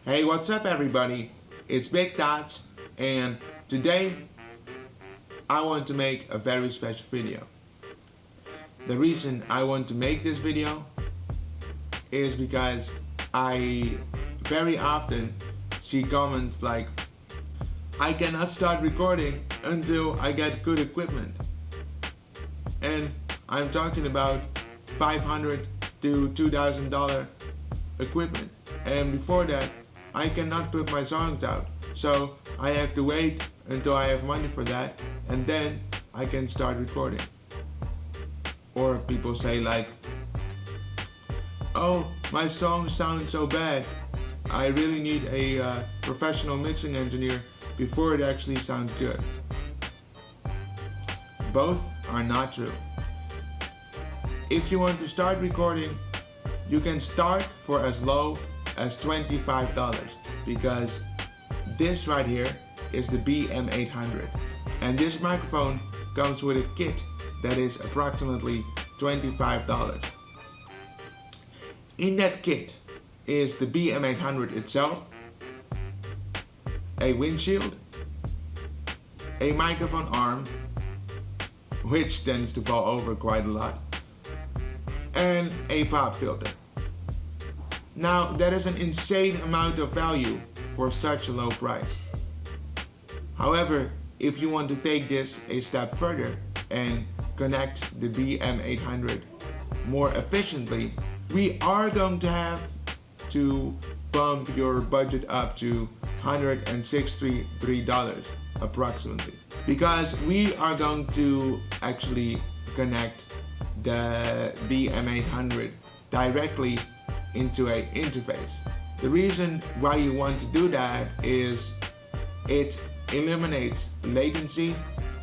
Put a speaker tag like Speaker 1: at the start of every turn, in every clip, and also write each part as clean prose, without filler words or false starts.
Speaker 1: Hey, what's up everybody? It's Big Dots, and today I want to make a very special video. The reason I want to make this video is because I very often see comments like, I cannot start recording until I get good equipment. And I'm talking about $500 to $2,000 equipment. And before that, I cannot put my songs out. So I have to wait until I have money for that, and then I can start recording. Or people say like, oh, my songs sound so bad. I really need a professional mixing engineer before it actually sounds good. Both are not true. If you want to start recording, you can start for as low as $25, because this right here is the BM800, and this microphone comes with a kit that is approximately $25. In that kit is the BM800 itself, a windshield, a microphone arm, which tends to fall over quite a lot, and a pop filter. Now, that is an insane amount of value for such a low price. However, if you want to take this a step further and connect the BM800 more efficiently, we are going to have to bump your budget up to $163 approximately, because we are going to actually connect the BM800 directly into an interface. The reason why you want to do that is it eliminates latency,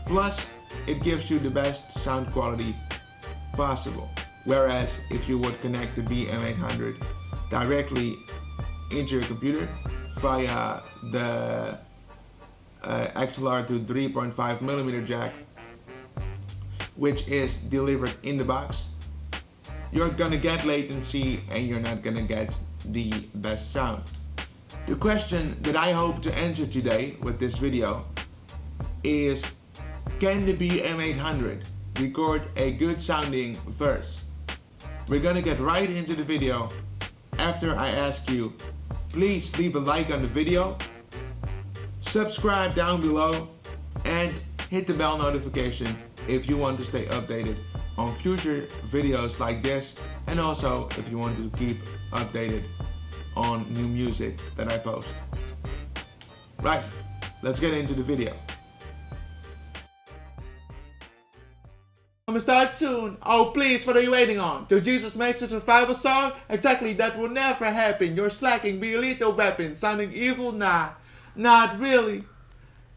Speaker 1: plus it gives you the best sound quality possible. Whereas if you would connect the BM800 directly into your computer via the XLR to 3.5mm jack, which is delivered in the box, you're gonna get latency and you're not gonna get the best sound. The question that I hope to answer today with this video is, can the BM800 record a good sounding verse? We're gonna get right into the video after I ask you, please leave a like on the video, subscribe down below, and hit the bell notification if you want to stay updated on future videos like this, and also if you want to keep updated on new music that I post. Right, let's get into the video. I'm gonna start soon. Oh please, what are you waiting on? Till Jesus makes a survival song? Exactly, that will never happen. You're slacking, be a lethal weapon. Sounding evil? Nah, not really.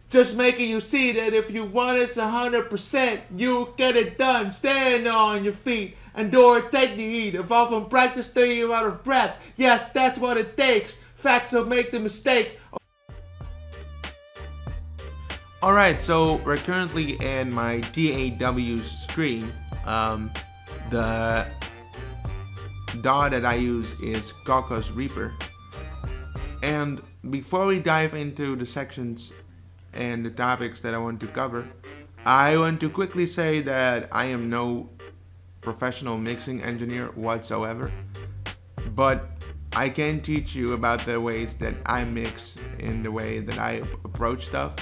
Speaker 1: Just making you see that if you want it 100%, you get it done. Stand on your feet, endure, take the heat. Evolve from practice till you're out of breath. Yes, that's what it takes. Facts will make the mistake. Alright, so we're currently in my DAW screen. The DAW that I use is Caucus Reaper. And before we dive into the sections and the topics that I want to cover, I want to quickly say that I am no professional mixing engineer whatsoever, but I can teach you about the ways that I mix in the way that I approach stuff.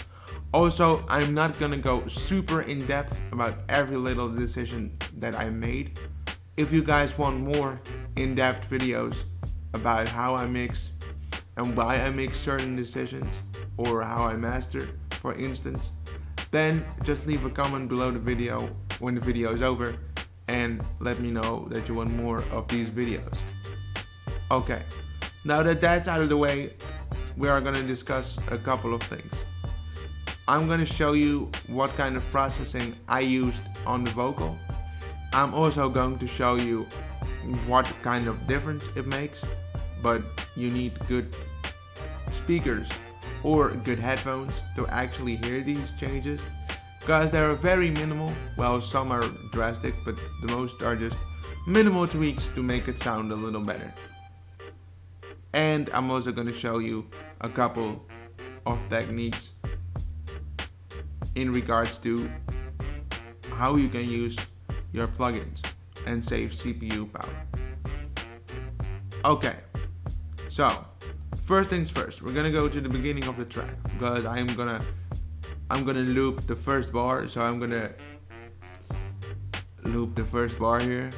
Speaker 1: Also, I'm not gonna go super in depth about every little decision that I made. If you guys want more in-depth videos about how I mix and why I make certain decisions, or how I master, for instance, then just leave a comment below the video when the video is over and let me know that you want more of these videos. Okay, now that that's out of the way, we are going to discuss a couple of things. I'm going to show you what kind of processing I used on the vocal. I'm also going to show you what kind of difference it makes, but you need good speakers or good headphones to actually hear these changes, because they are very minimal. Well, some are drastic, but the most are just minimal tweaks to make it sound a little better. And I'm also going to show you a couple of techniques in regards to how you can use your plugins and save CPU power. Okay, so first things first, we're gonna go to the beginning of the track because I'm gonna loop the first bar. So I'm gonna loop the first bar here.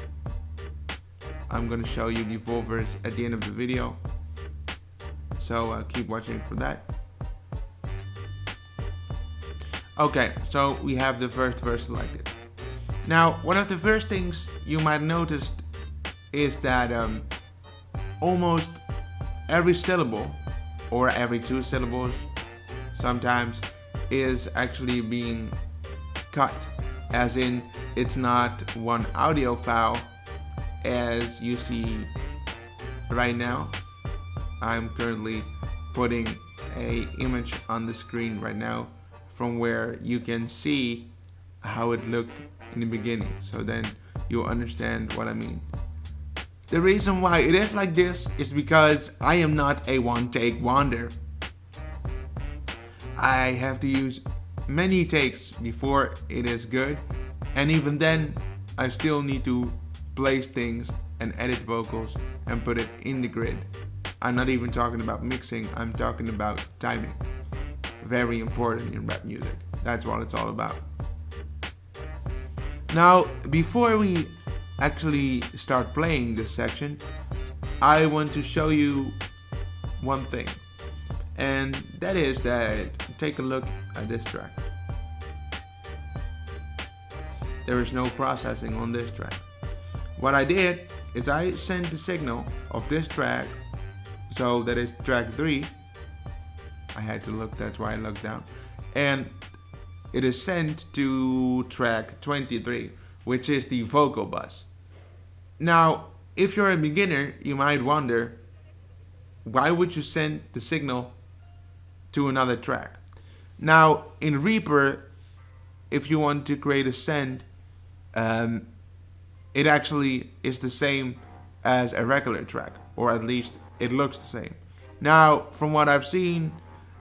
Speaker 1: I'm gonna show you the full verse at the end of the video, so keep watching for that. Okay, so we have the first verse selected. Now, one of the first things you might notice is that almost every syllable, or every 2 syllables sometimes, is actually being cut, as in it's not one audio file as you see right now. I'm currently putting an image on the screen right now from where you can see how it looked in the beginning, so then you'll understand what I mean. The reason why it is like this is because I am not a one-take wonder. I have to use many takes before it is good, and even then I still need to place things and edit vocals and put it in the grid. I'm not even talking about mixing, I'm talking about timing. Very important in rap music. That's what it's all about. Now, before we actually start playing this section, I want to show you one thing, and that is that take a look at this track. There is no processing on this track. What I did is I sent the signal of this track, so that is track 3. I had to look, that's why I looked down, and it is sent to track 23, which is the vocal bus. Now, if you're a beginner, you might wonder, why would you send the signal to another track? Now, in Reaper, if you want to create a send, it actually is the same as a regular track, or at least it looks the same. Now, from what I've seen,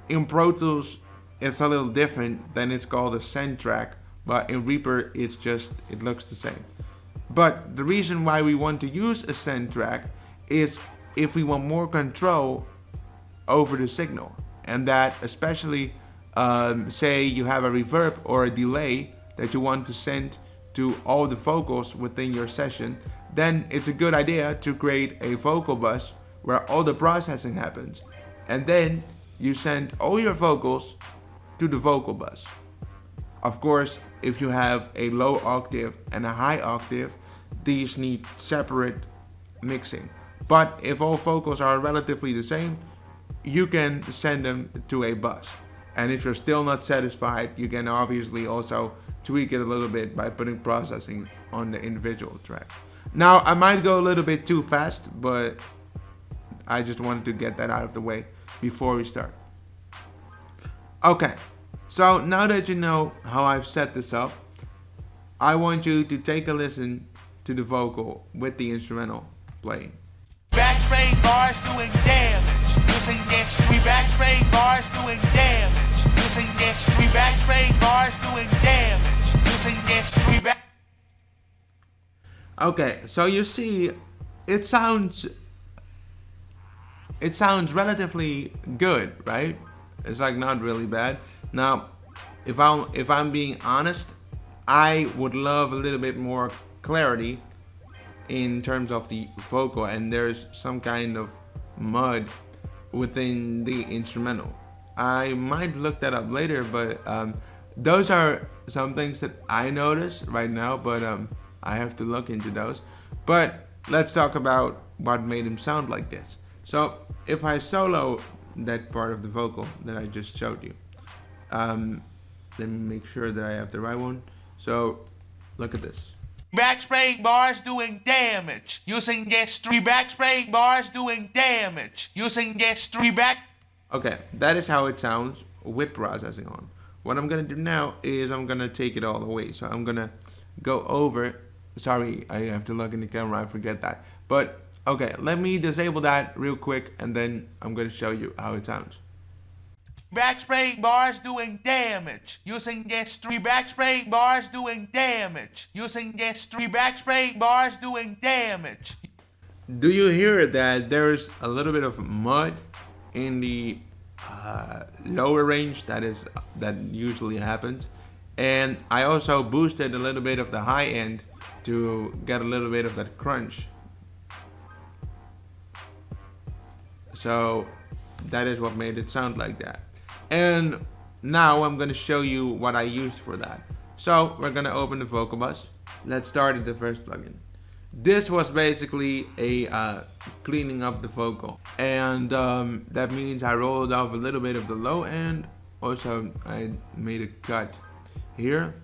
Speaker 1: in Pro Tools, it's a little different, then it's called a send track, but in Reaper, it looks the same. But the reason why we want to use a send track is if we want more control over the signal, and that especially, say you have a reverb or a delay that you want to send to all the vocals within your session, then it's a good idea to create a vocal bus where all the processing happens, and then you send all your vocals to the vocal bus. Of course, if you have a low octave and a high octave, these need separate mixing. But if all vocals are relatively the same, you can send them to a bus. And if you're still not satisfied, you can obviously also tweak it a little bit by putting processing on the individual track. Now, I might go a little bit too fast, but I just wanted to get that out of the way before we start. Okay, so now that you know how I've set this up, I want you to take a listen to the vocal with the instrumental playing.
Speaker 2: Backspray bars doing damage. Using this 3 backspray bars doing damage. Using this 3 backspray bars doing damage. Using this 3 back.
Speaker 1: Okay, so you see, it sounds relatively good, right? It's like not really bad. Now, if I'm being honest, I would love a little bit more clarity in terms of the vocal, and there's some kind of mud within the instrumental. I might look that up later, but those are some things that I notice right now, but I have to look into those. But let's talk about what made him sound like this. So if I solo that part of the vocal that I just showed you, let me make sure that I have the right one. So look at this.
Speaker 2: Backspray bars doing damage. Using this 3 backspray bars doing damage. Using this 3 back.
Speaker 1: Okay, that is how it sounds with processing on. What I'm gonna do now is I'm gonna take it all away. So I'm gonna go over. Sorry, I have to look in the camera. I forget that. But Okay, let me disable that real quick and then I'm going to show you how it sounds.
Speaker 2: Backspring bars doing damage. Using this 3 backspring bars doing damage. Using this 3 backspring bars doing damage.
Speaker 1: Do you hear that there's a little bit of mud in the lower range? That usually happens. And I also boosted a little bit of the high end to get a little bit of that crunch. So that is what made it sound like that. And now I'm going to show you what I used for that. So we're going to open the vocal bus. Let's start at the first plugin. This was basically a cleaning up the vocal. And that means I rolled off a little bit of the low end. Also, I made a cut here.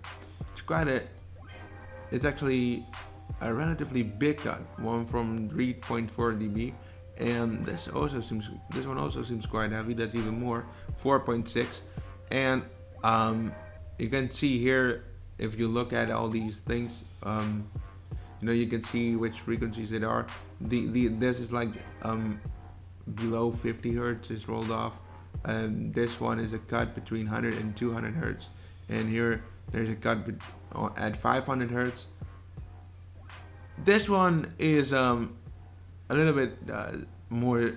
Speaker 1: It's actually a relatively big cut, one from 3.4 dB. And this one also seems quite heavy. That's even more, 4.6. And you can see here, if you look at all these things, you can see which frequencies it are. This is like below 50 hertz is rolled off, and this one is a cut between 100 and 200 hertz. And here there's a cut at 500 hertz. This one is a little bit more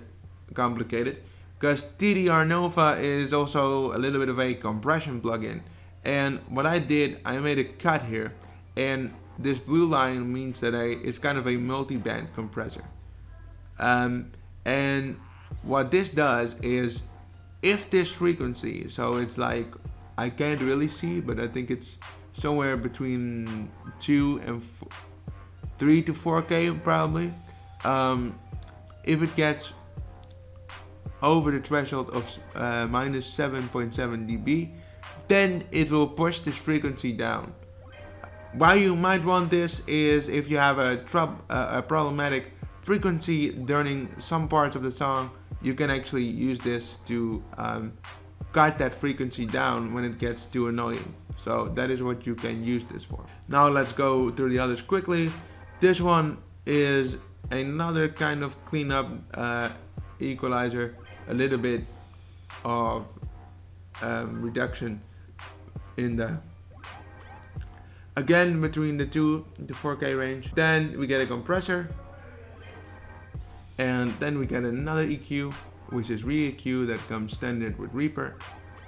Speaker 1: complicated because TDR Nova is also a little bit of a compression plugin. And what I did, I made a cut here, and this blue line means that it's kind of a multi-band compressor. And what this does is, if this frequency, so it's like, I can't really see, but I think it's somewhere between 3 to 4K probably. If it gets over the threshold of minus 7.7 dB, then it will push this frequency down. Why you might want this is if you have a problematic frequency during some parts of the song, you can actually use this to cut that frequency down when it gets too annoying. So that is what you can use this for. Now let's go through the others quickly. This one is another kind of cleanup equalizer, a little bit of reduction in the, again, between the 2 to 4K range. Then we get a compressor, and then we get another EQ, which is Reacomp, that comes standard with Reaper.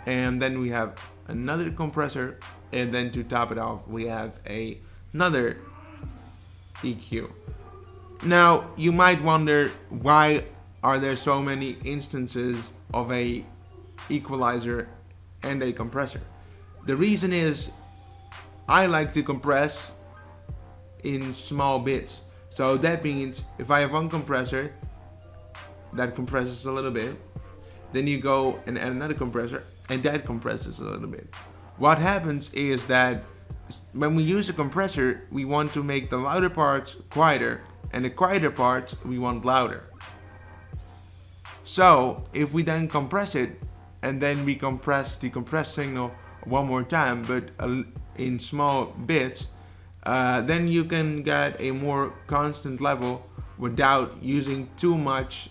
Speaker 1: And then we have another compressor, and then to top it off we have another EQ. Now you might wonder, why are there so many instances of a equalizer and a compressor? The reason is, I like to compress in small bits. So that means if I have one compressor that compresses a little bit, then you go and add another compressor and that compresses a little bit. What happens is that when we use a compressor, we want to make the louder parts quieter and the quieter parts we want louder. So if we then compress it and then we compress the compressed signal one more time, but in small bits, then you can get a more constant level without using too much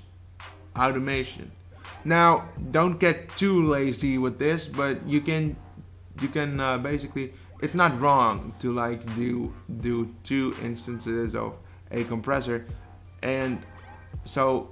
Speaker 1: automation. Now don't get too lazy with this, but you can basically, it's not wrong to like do 2 instances of a compressor, and so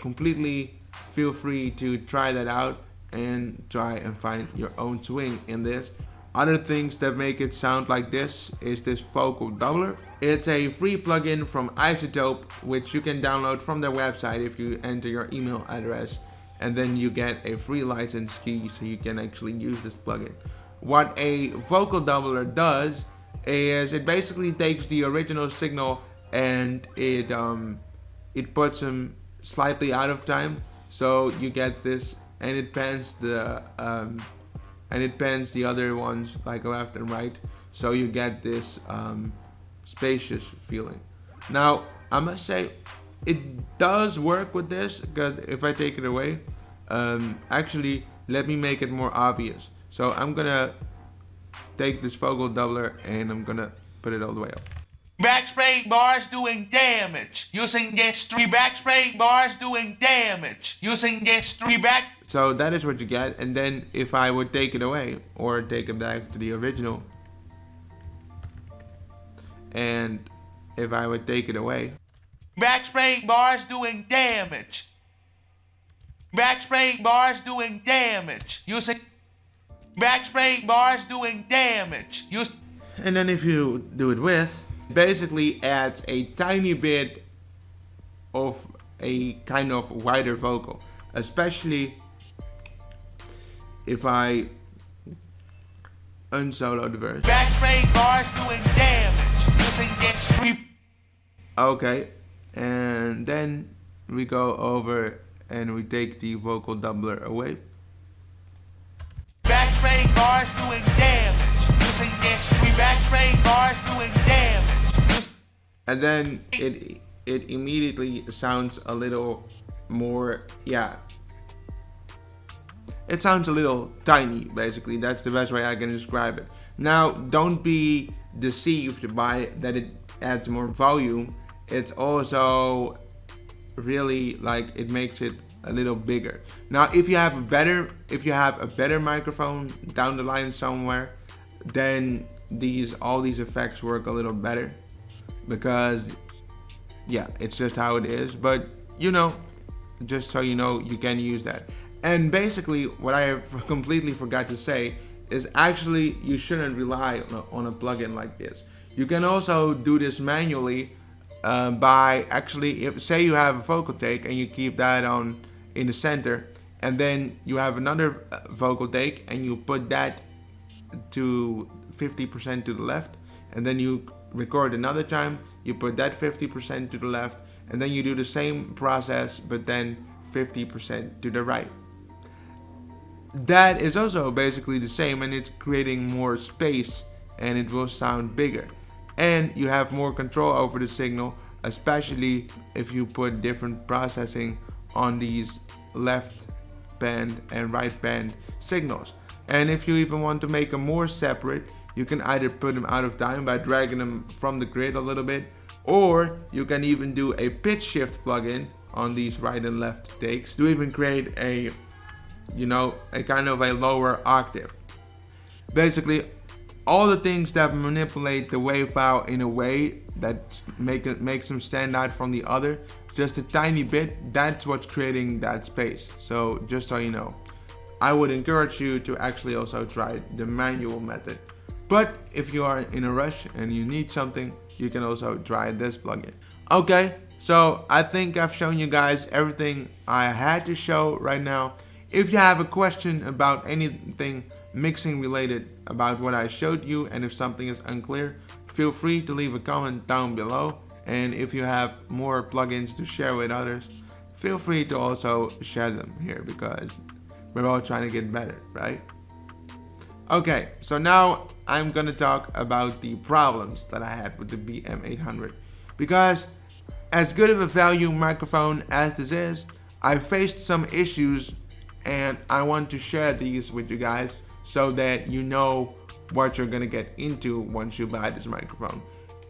Speaker 1: completely feel free to try that out and try and find your own swing in this. Other things that make it sound like this is this vocal doubler. It's a free plugin from Izotope, which you can download from their website if you enter your email address, and then you get a free license key so you can actually use this plugin. What a vocal doubler does is it basically takes the original signal and it puts them slightly out of time, so you get this, and it pans the other ones like left and right, so you get this spacious feeling. Now I must say it does work with this, because if I take it away, actually let me make it more obvious. So I'm gonna take this vocal doubler and I'm gonna put it all the way up.
Speaker 2: backspray bars doing damage. Using this 3 backspray bars doing damage. Using this 3 back.
Speaker 1: So that is what you get, and then if I would take it away or take it back to the original, and if I would take it away,
Speaker 2: backspray bars doing damage. Backspray bars doing damage. Using backspray bars doing damage.
Speaker 1: And then if you do it with, it basically adds a tiny bit of a kind of wider vocal, especially if I unsolo the verse.
Speaker 2: Backspray bars doing damage. Using this 3.
Speaker 1: Okay, and then we go over and we take the vocal doubler away.
Speaker 2: Backspray bars doing damage. Using this 3 backspray bars doing damage.
Speaker 1: And then it immediately sounds a little more, yeah. It sounds a little tiny, basically. That's the best way I can describe it. Now, don't be deceived by that it adds more volume. It's also really like it makes it a little bigger. Now, if you have a better microphone down the line somewhere, then all these effects work a little better, because yeah, it's just how it is. But you know, just so you know, you can use that. And basically, what I completely forgot to say is actually you shouldn't rely on a plugin like this. You can also do this manually by actually, if say you have a vocal take and you keep that on in the center, and then you have another vocal take and you put that to 50% to the left, and then you record another time, you put that 50% to the left, and then you do the same process but then 50% to the right. That is also basically the same, and it's creating more space and it will sound bigger, and you have more control over the signal, especially if you put different processing on these left band and right band signals. And if you even want to make them more separate, you can either put them out of time by dragging them from the grid a little bit, or you can even do a pitch shift plugin on these right and left takes to even create a kind of a lower octave. Basically, all the things that manipulate the wave file in a way that makes them stand out from the other just a tiny bit, that's what's creating that space. So just so you know, I would encourage you to actually also try the manual method. But if you are in a rush and you need something, you can also try this plugin. Okay, so I think I've shown you guys everything I had to show right now. If you have a question about anything mixing related about what I showed you, and if something is unclear, feel free to leave a comment down below. And if you have more plugins to share with others, feel free to also share them here, because we're all trying to get better, right? Okay, so now I'm gonna talk about the problems that I had with the BM800, because as good of a value microphone as this is, I faced some issues, and I want to share these with you guys so that you know what you're gonna get into once you buy this microphone.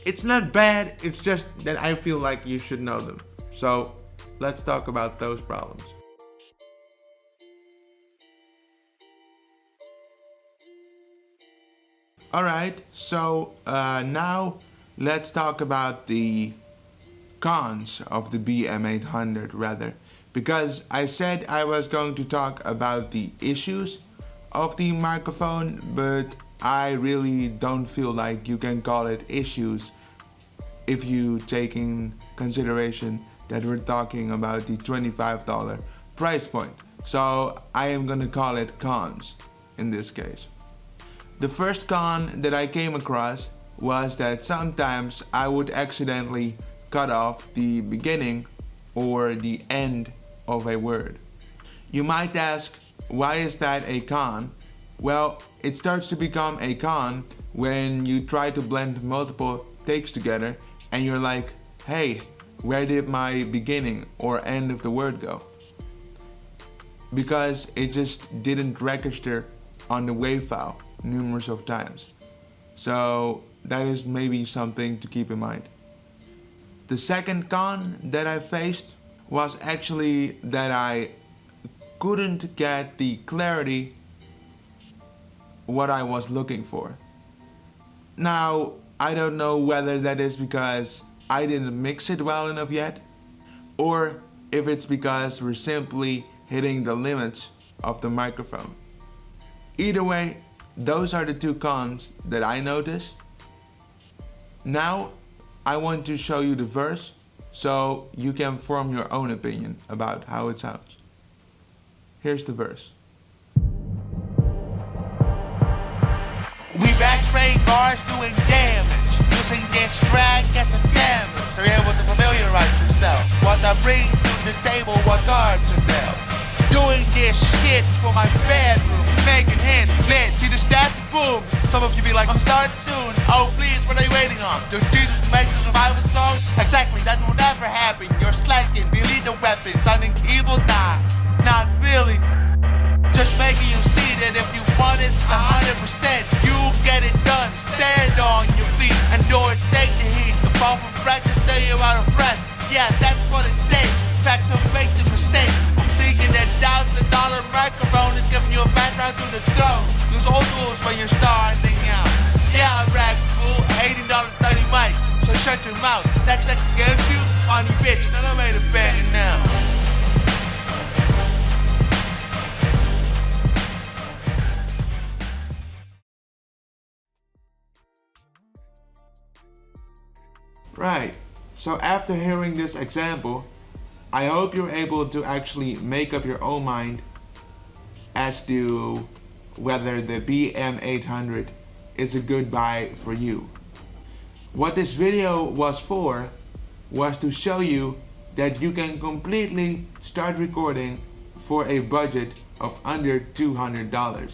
Speaker 1: It's not bad, it's just that I feel like you should know them. So let's talk about those problems. Alright, so now let's talk about the cons of the BM800 rather, because I said I was going to talk about the issues of the microphone, but I really don't feel like you can call it issues if you take in consideration that we're talking about the $25 price point. So I am gonna call it cons in this case. The first con that I came across was that sometimes I would accidentally cut off the beginning or the end of a word. You might ask, why is that a con? Well, it starts to become a con when you try to blend multiple takes together and you're like, hey, where did my beginning or end of the word go? Because it just didn't register on the wave file numerous of times. So that is maybe something to keep in mind. The second con that I faced was actually that I couldn't get the clarity what I was looking for. Now, I don't know whether that is because I didn't mix it well enough yet, or if it's because we're simply hitting the limits of the microphone. Either way, those are the two cons that I noticed. Now, I want to show you the verse so you can form your own opinion about how it sounds. Here's the verse.
Speaker 2: We backspraying bars doing damage. Using this drag gets a damage. So you're able to familiarize yourself. What I bring to the table, what cards are there. Doing this shit for my bedroom. Making hits, lit, see the stats, boom. Some of you be like, I'm starting soon. Oh please, what are you waiting on? Do Jesus make the survival song? Exactly, that will never happen. You're slacking, believe the weapon. Sounding evil, nah, not really. Just making you see that if you want it 100%, you get it done. Stand on your feet and do it, take the heat. The fall from practice, stay you out of breath. Yes, that's what it takes. Facts don't make the mistake. I'm thinking that $1,000 microphone is giving you a fast round through the throat. Use old tools when you're starting out. Yeah, I'm rag fool, $18 30 mic. So shut your mouth. That's against you, funny bitch. Now I made it better now.
Speaker 1: Right, so after hearing this example, I hope you're able to actually make up your own mind as to whether the BM800 is a good buy for you. What this video was for was to show you that you can completely start recording for a budget of under $200.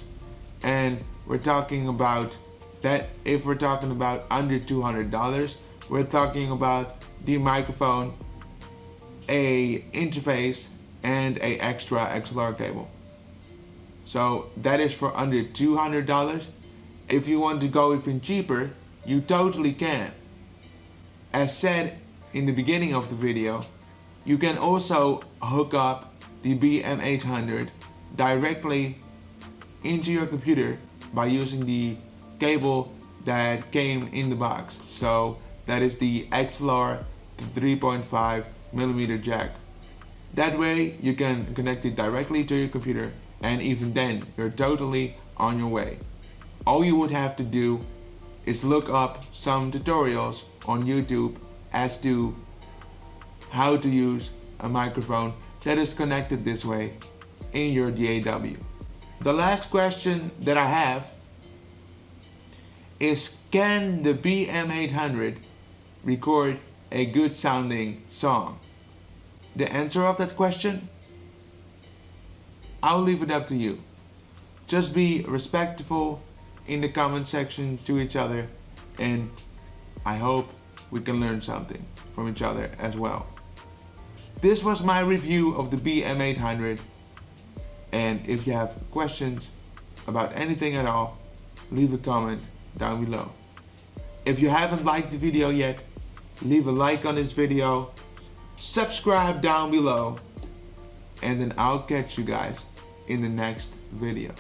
Speaker 1: And we're talking about that, if we're talking about under $200, we're talking about the microphone, a interface, and a extra XLR cable. So that is for under $200. If you want to go even cheaper, you totally can. As said in the beginning of the video, you can also hook up the BM800 directly into your computer by using the cable that came in the box. So that is the XLR 3.5mm jack. That way you can connect it directly to your computer, and even then you're totally on your way. All you would have to do is look up some tutorials on YouTube as to how to use a microphone that is connected this way in your DAW. The last question that I have is, can the BM800 record a good sounding song? The answer of that question, I'll leave it up to you. Just be respectful in the comment section to each other, and I hope we can learn something from each other as well. This was my review of the BM800, and if you have questions about anything at all, leave a comment down below. If you haven't liked the video yet, leave a like on this video, subscribe down below, and then I'll catch you guys in the next video.